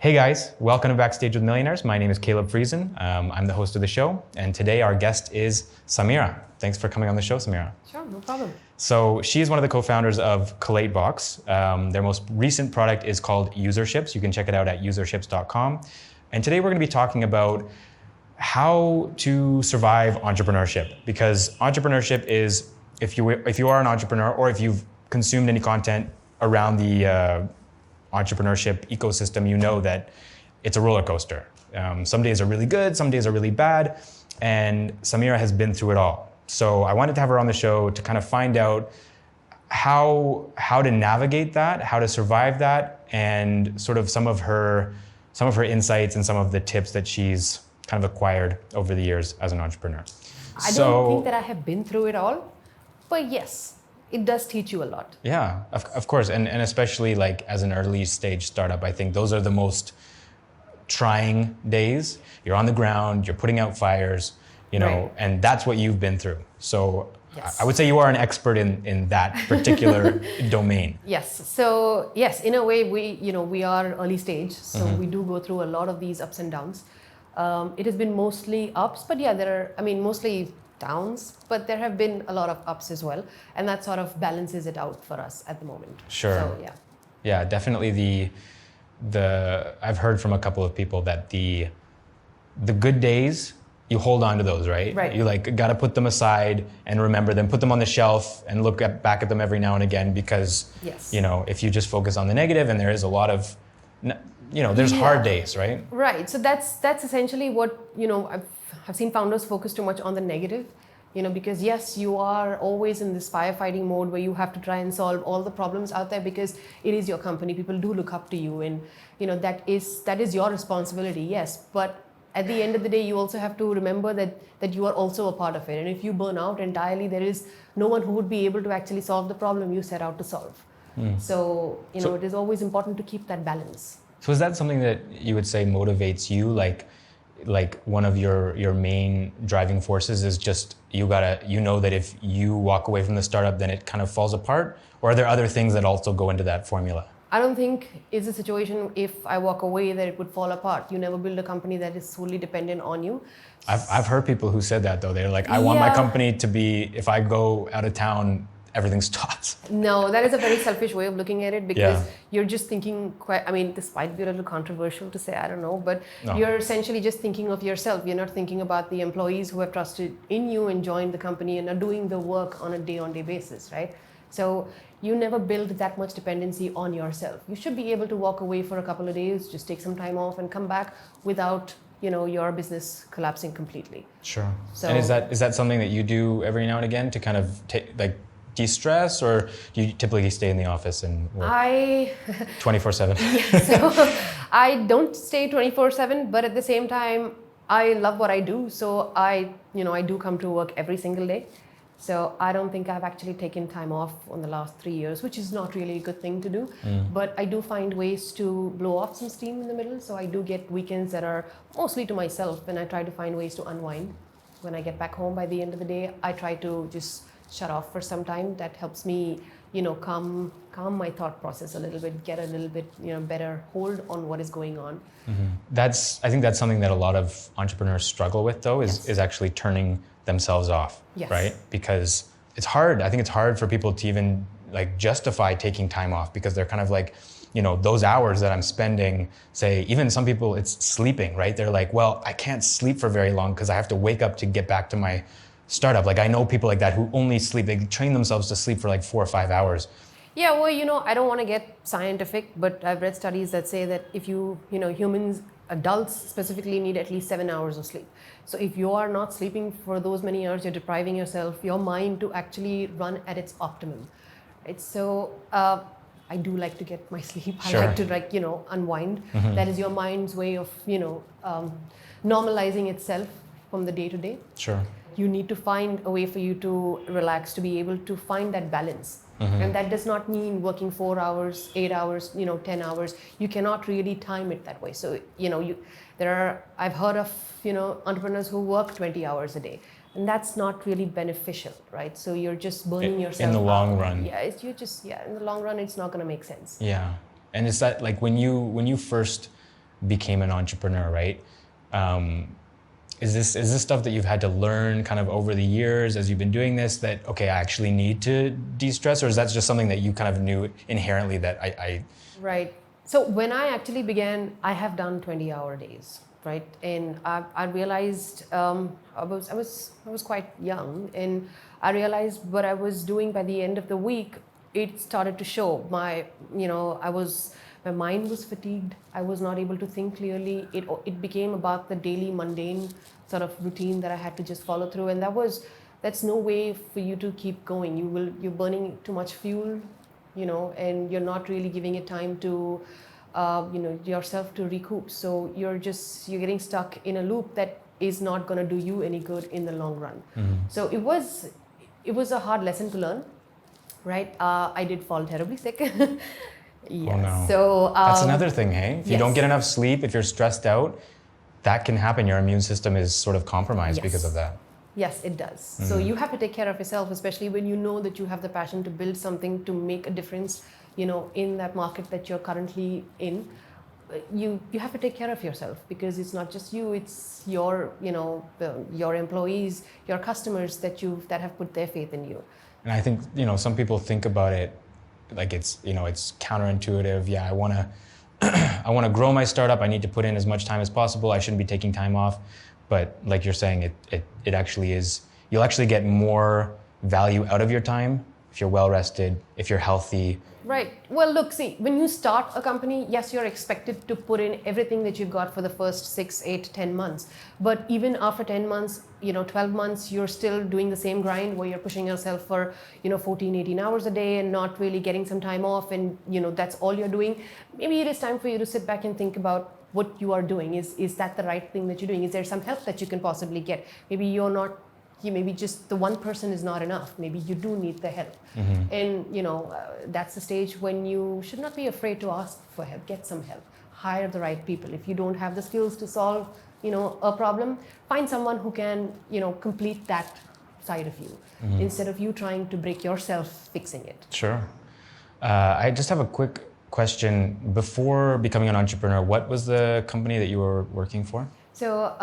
Hey guys, welcome to Backstage with Millionaires. My name is Caleb Friesen. I'm the host of the show, and today our guest is Sameera. Thanks for coming on the show, Sameera. Sure, no problem. So she is one of the co-founders of CollateBox. Their most recent product is called Userships. You can check it out at userships.com. And today we're going to be talking about how to survive entrepreneurship, because entrepreneurship is, if you are an entrepreneur or if you've consumed any content around the entrepreneurship ecosystem, you know that it's a roller coaster. Some days are really good, some days are really bad, and Sameera has been through it all. So I wanted to have her on the show to kind of find out how to navigate that, how to survive that, and sort of some of her insights and some of the tips that she's kind of acquired over the years as an entrepreneur. I don't think that I have been through it all, but yes, it does teach you a lot. Yeah, of course. And especially like as an early stage startup, I think those are the most trying days. You're on the ground, you're putting out fires, you know, Right. and that's what you've been through. So Yes. I would say you are an expert in that particular domain. Yes. So yes, in a way, we are early stage, so we do go through a lot of these ups and downs. It has been mostly ups, but yeah, mostly downs, but there have been a lot of ups as well, and that sort of balances it out for us at the moment. Sure. So yeah. Yeah, definitely I've heard from a couple of people that the good days, you hold on to those, right? Right. You like got to put them aside and remember them, put them on the shelf and look back at them every now and again, because Yes. you know, if you just focus on the negative, and there is a lot of, you know, there's hard days, right? Right. So that's essentially what, I've seen founders focus too much on the negative, because yes, you are always in this firefighting mode where you have to try and solve all the problems out there because it is your company. People do look up to you, and that is your responsibility. Yes, but at the end of the day, you also have to remember that you are also a part of it. And if you burn out entirely, there is no one who would be able to actually solve the problem you set out to solve. So it is always important to keep that balance. So is that something that you would say motivates you? Like one of your main driving forces is just you know that if you walk away from the startup, then it kind of falls apart? Or are there other things that also go into that formula? I don't think it's a situation if I walk away that it would fall apart. You never build a company that is solely dependent on you. I've heard people who said that though. They're like, I want my Yeah. company to be, if I go out of town, everything stops. No, that is a very selfish way of looking at it, because Yeah. you're just thinking this might be a little controversial to say, I don't know, but No. you're essentially just thinking of yourself. You're not thinking about the employees who have trusted in you and joined the company and are doing the work on a day-on-day basis, right? So you never build that much dependency on yourself. You should be able to walk away for a couple of days, just take some time off and come back without, your business collapsing completely. Sure. So- And is that something that you do every now and again to kind of de-stress, or do you typically stay in the office and work 24/7? So I don't stay 24/7, but at the same time, I love what I do. So I do come to work every single day. So I don't think I've actually taken time off in the last 3 years, which is not really a good thing to do. But I do find ways to blow off some steam in the middle. So I do get weekends that are mostly to myself, and I try to find ways to unwind. When I get back home by the end of the day, I try to just shut off for some time. That helps me, calm my thought process a little bit, get a little bit, better hold on what is going on. I think that's something that a lot of entrepreneurs struggle with though, Yes. is actually turning themselves off, Yes. right? Because it's hard. I think it's hard for people to even like justify taking time off, because they're kind of like, those hours that I'm spending, say, even some people, it's sleeping, right? They're like, well, I can't sleep for very long because I have to wake up to get back to my startup. Like I know people like that who only sleep, they train themselves to sleep for like 4 or 5 hours. Yeah, well, I don't want to get scientific, but I've read studies that say that if humans, adults specifically, need at least 7 hours of sleep. So if you are not sleeping for those many hours, you're depriving yourself, your mind, to actually run at its optimum. Right? So I do like to get my sleep. Sure. I like to, unwind. That is your mind's way of, normalizing itself from the day to day. Sure. You need to find a way for you to relax, to be able to find that balance. And that does not mean working 4 hours, 8 hours, 10 hours. You cannot really time it that way. So, I've heard of, entrepreneurs who work 20 hours a day, and that's not really beneficial, right? So you're just burning yourself in the long out. run. Yeah, in the long run, it's not going to make sense. Yeah. And is that like when you first became an entrepreneur, right? Is this stuff that you've had to learn kind of over the years as you've been doing this, that, okay, I actually need to de-stress, or is that just something that you kind of knew inherently that I Right. So when I actually began, I have done 20-hour days, right? And I realized I was quite young, and I realized what I was doing by the end of the week, it started to show. My mind was fatigued. I was not able to think clearly. It became about the daily mundane sort of routine that I had to just follow through, and that's no way for you to keep going. You're burning too much fuel, and you're not really giving it time to yourself to recoup. So you're getting stuck in a loop that is not going to do you any good in the long run. So it was a hard lesson to learn, right? I did fall terribly sick. Yeah. Oh no. So that's another thing, hey? If you yes. don't get enough sleep, if you're stressed out, that can happen. Your immune system is sort of compromised because of that. Yes, it does. So you have to take care of yourself, especially when you know that you have the passion to build something to make a difference, in that market that you're currently in. You have to take care of yourself, because it's not just you, it's your employees, your customers that have put their faith in you. And I think, some people think about it like it's counterintuitive. Yeah, I want to grow my startup. I need to put in as much time as possible. I shouldn't be taking time off. But like you're saying, it actually is, you'll actually get more value out of your time if you're well rested, if you're healthy. Right. Well, look, see, when you start a company, yes, you're expected to put in everything that you've got for the first 6, 8, 10 months. But even after 10 months, 12 months, you're still doing the same grind where you're pushing yourself for, 14, 18 hours a day and not really getting some time off. And, that's all you're doing. Maybe it is time for you to sit back and think about what you are doing. Is that the right thing that you're doing? Is there some help that you can possibly get? Maybe maybe just the one person is not enough. Maybe you do need the help. And, that's the stage when you should not be afraid to ask for help, get some help, hire the right people. If you don't have the skills to solve, a problem, find someone who can, complete that side of you instead of you trying to break yourself fixing it. Sure. I just have a quick question. Before becoming an entrepreneur, what was the company that you were working for? So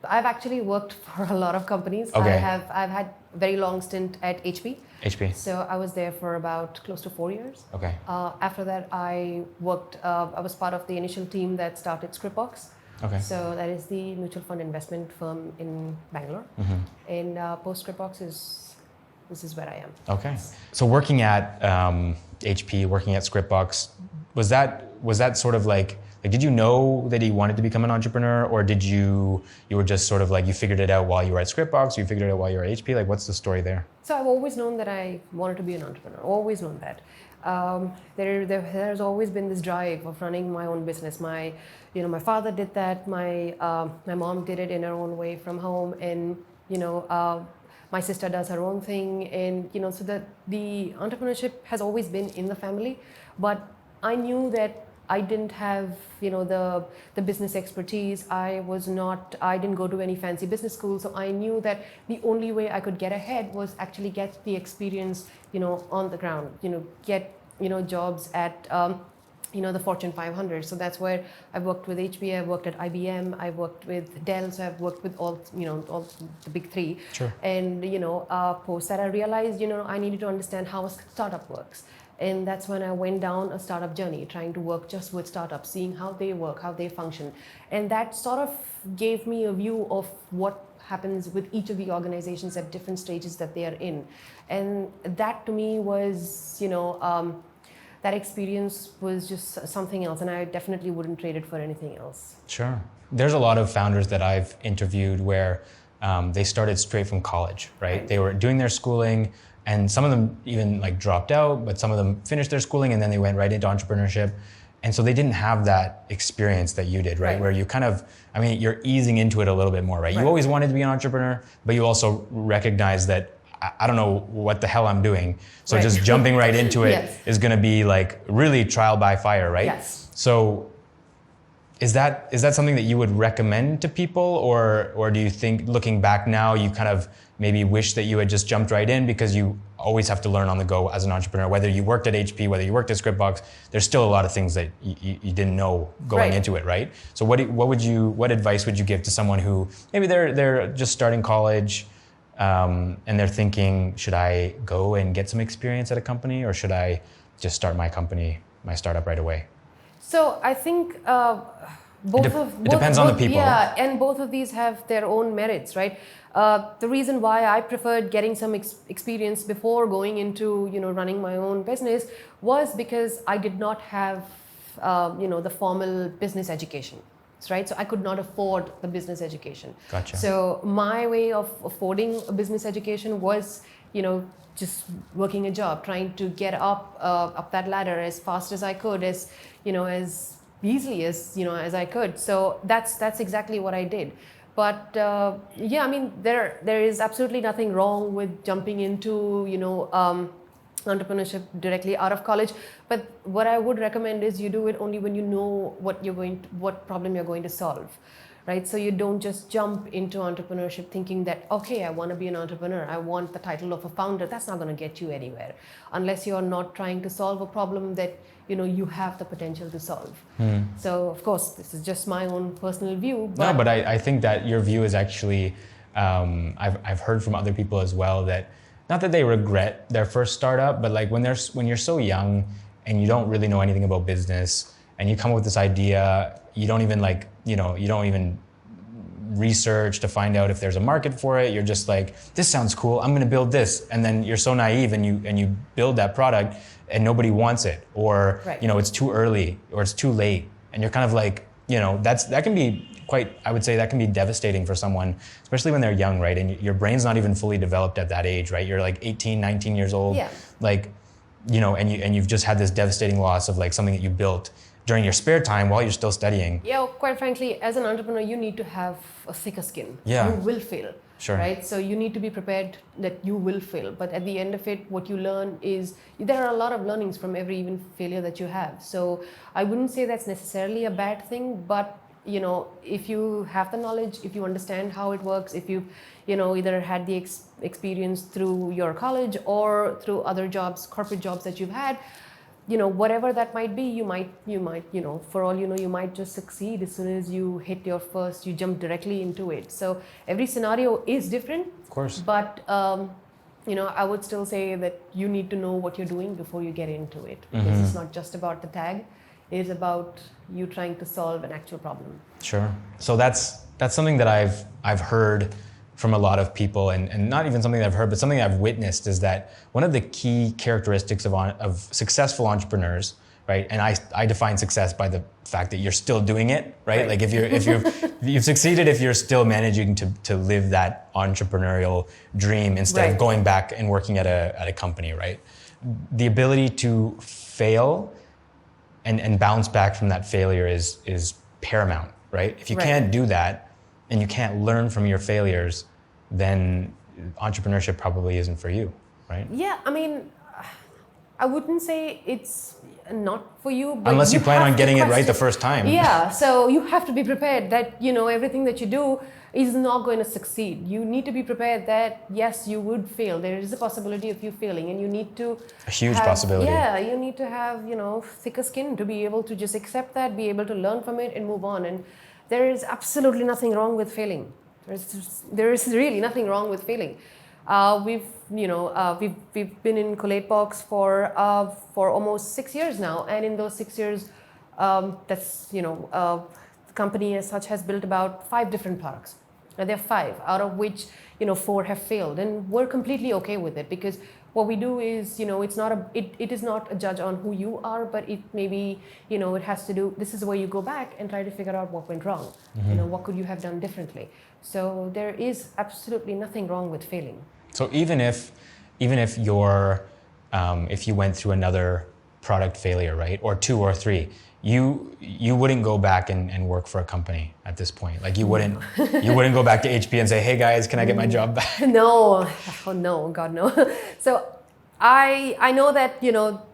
I've actually worked for a lot of companies. Okay. I've had a very long stint at HP. HP. So I was there for about close to 4 years. Okay. After that, I was part of the initial team that started CollateBox. Okay. So that is the mutual fund investment firm in Bangalore. And post CollateBox this is where I am. Okay. So working at HP, working at CollateBox, was that sort of like, did you know that you wanted to become an entrepreneur, or did you were just sort of like, you figured it out while you were at CollateBox, you figured it out while you were at HP? Like, what's the story there? So I've always known that I wanted to be an entrepreneur. Always known that. There's always been this drive of running my own business. My father did that. My mom did it in her own way from home, and my sister does her own thing, and so that the entrepreneurship has always been in the family. But I knew that I didn't have the business expertise. I didn't go to any fancy business school, so I knew that the only way I could get ahead was actually get the experience on the ground, get jobs at the Fortune 500. So that's where I've worked with HP, I've worked at IBM, I've worked with Dell, so I've worked with all the big three. Sure. And post that I realized I needed to understand how a startup works. And that's when I went down a startup journey, trying to work just with startups, seeing how they work, how they function. And that sort of gave me a view of what happens with each of the organizations at different stages that they are in. And that to me was, that experience was just something else. And I definitely wouldn't trade it for anything else. Sure. There's a lot of founders that I've interviewed where they started straight from college, right? They were doing their schooling, and some of them even like dropped out, but some of them finished their schooling and then they went right into entrepreneurship. And so they didn't have that experience that you did, right? Where you kind of, you're easing into it a little bit more, right? You always wanted to be an entrepreneur, but you also recognize that I don't know what the hell I'm doing. So just jumping right into it is going to be like really trial by fire, right? Yes. So is that something that you would recommend to people, or do you think, looking back now, you kind of maybe wish that you had just jumped right in, because you always have to learn on the go as an entrepreneur? Whether you worked at HP, whether you worked at Scriptbox, there's still a lot of things that you didn't know going into it, right? So what advice would you give to someone who maybe they're just starting college, and they're thinking, should I go and get some experience at a company, or should I just start my company, my startup right away? So I think it depends on the people. Yeah, and both of these have their own merits, right? The reason why I preferred getting some experience before going into running my own business was because I did not have the formal business education, right? So I could not afford the business education. Gotcha. So my way of affording a business education was just working a job, trying to get up that ladder as fast as I could, as easily as I could. So that's exactly what I did. But yeah, I mean, there is absolutely nothing wrong with jumping into entrepreneurship directly out of college. But what I would recommend is you do it only when you know what problem you're going to solve. Right? So you don't just jump into entrepreneurship thinking that, okay, I want to be an entrepreneur, I want the title of a founder. That's not going to get you anywhere unless you're not trying to solve a problem that you have the potential to solve. So of course, this is just my own personal view. But I think that your view is actually, I've heard from other people as well, that not that they regret their first startup, but like when you're so young and you don't really know anything about business, and you come up with this idea, you don't even you don't even research to find out if there's a market for it. You're just like, this sounds cool, I'm gonna build this. And then you're so naive and you build that product and nobody wants it, or it's too early or it's too late. And you're kind of like, that can be I would say that can be devastating for someone, especially when they're young, right? And your brain's not even fully developed at that age, right? You're like 18, 19 years old. Yeah. Like, and you've just had this devastating loss of like something that you built during your spare time while you're still studying. Yeah, quite frankly, as an entrepreneur, you need to have a thicker skin. Yeah. You will fail. Sure. Right? So you need to be prepared that you will fail. But at the end of it, what you learn is there are a lot of learnings from every even failure that you have. So I wouldn't say that's necessarily a bad thing, but if you have the knowledge, if you understand how it works, if you either had the experience through your college or through other jobs, corporate jobs that you've had, whatever that might be, you might, for all you might just succeed as soon as you hit you jump directly into it. So every scenario is different. Of course. But, I would still say that you need to know what you're doing before you get into it. Because it's not just about the tag. It is about you trying to solve an actual problem. Sure. So that's something that I've heard from a lot of people, and not even something that I've heard, but something I've witnessed, is that one of the key characteristics of successful entrepreneurs, right? And I define success by the fact that you're still doing it, right? Like if you've succeeded, if you're still managing to live that entrepreneurial dream instead of going back and working at a company, right? The ability to fail and bounce back from that failure is paramount, right? If you can't do that, and you can't learn from your failures, then entrepreneurship probably isn't for you, right? Yeah, I mean, I wouldn't say it's not for you, but unless you plan on getting it right the first time. Yeah, so you have to be prepared that everything that you do is not going to succeed. You need to be prepared that yes, you would fail. There is a possibility of you failing, and you need to a huge possibility. Yeah, you need to have thicker skin to be able to just accept that, be able to learn from it, and move on. And there is absolutely nothing wrong with failing. There is really nothing wrong with failing. We've been in CollateBox for almost 6 years now, and in those 6 years, the company as such has built about 5 different products. Now there are 5, out of which 4 have failed, and we're completely okay with it, because what we do is, it is not a judge on who you are, but it maybe, it has to do, this is where you go back and try to figure out what went wrong. What could you have done differently? So there is absolutely nothing wrong with failing. So even if you're, if you went through another product failure, right, or 2 or 3, you wouldn't go back and work for a company at this point. Like you wouldn't go back to HP and say, hey guys, can I get my job back? No, oh no, God no. So I know that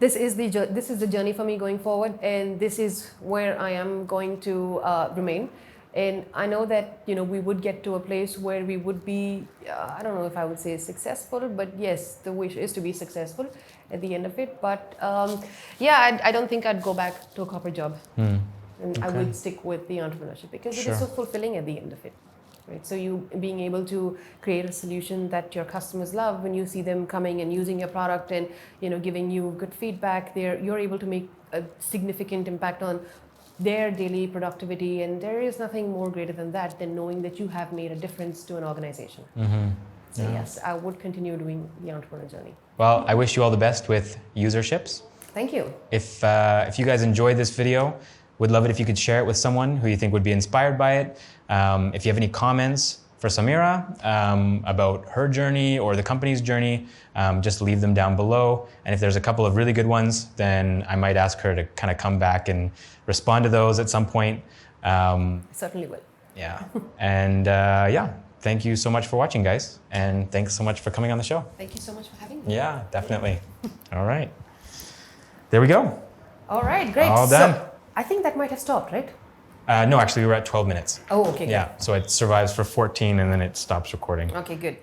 this is the journey for me going forward, and this is where I am going to remain. And I know that we would get to a place where we would be I don't know if I would say successful, but yes, the wish is to be successful at the end of it. But yeah, I don't think I'd go back to a corporate job, and I would stick with the entrepreneurship because it is so fulfilling at the end of it. Right. So you being able to create a solution that your customers love when you see them coming and using your product and giving you good feedback, you're able to make a significant impact on their daily productivity, and there is nothing more greater than that than knowing that you have made a difference to an organization. So yes, I would continue doing the entrepreneur journey. Well, I wish you all the best with userships. Thank you. If you guys enjoyed this video, would love it if you could share it with someone who you think would be inspired by it. If you have any comments for Sameera about her journey or the company's journey, just leave them down below. And if there's a couple of really good ones, then I might ask her to kind of come back and respond to those at some point. Certainly will. Yeah. And yeah, thank you so much for watching, guys. And thanks so much for coming on the show. Thank you so much for having me. Yeah, definitely. All right. There we go. All right, great. All done. So, I think that might have stopped, right? No, actually, we were at 12 minutes. Oh, okay. Yeah, so it survives for 14 and then it stops recording. Okay, good.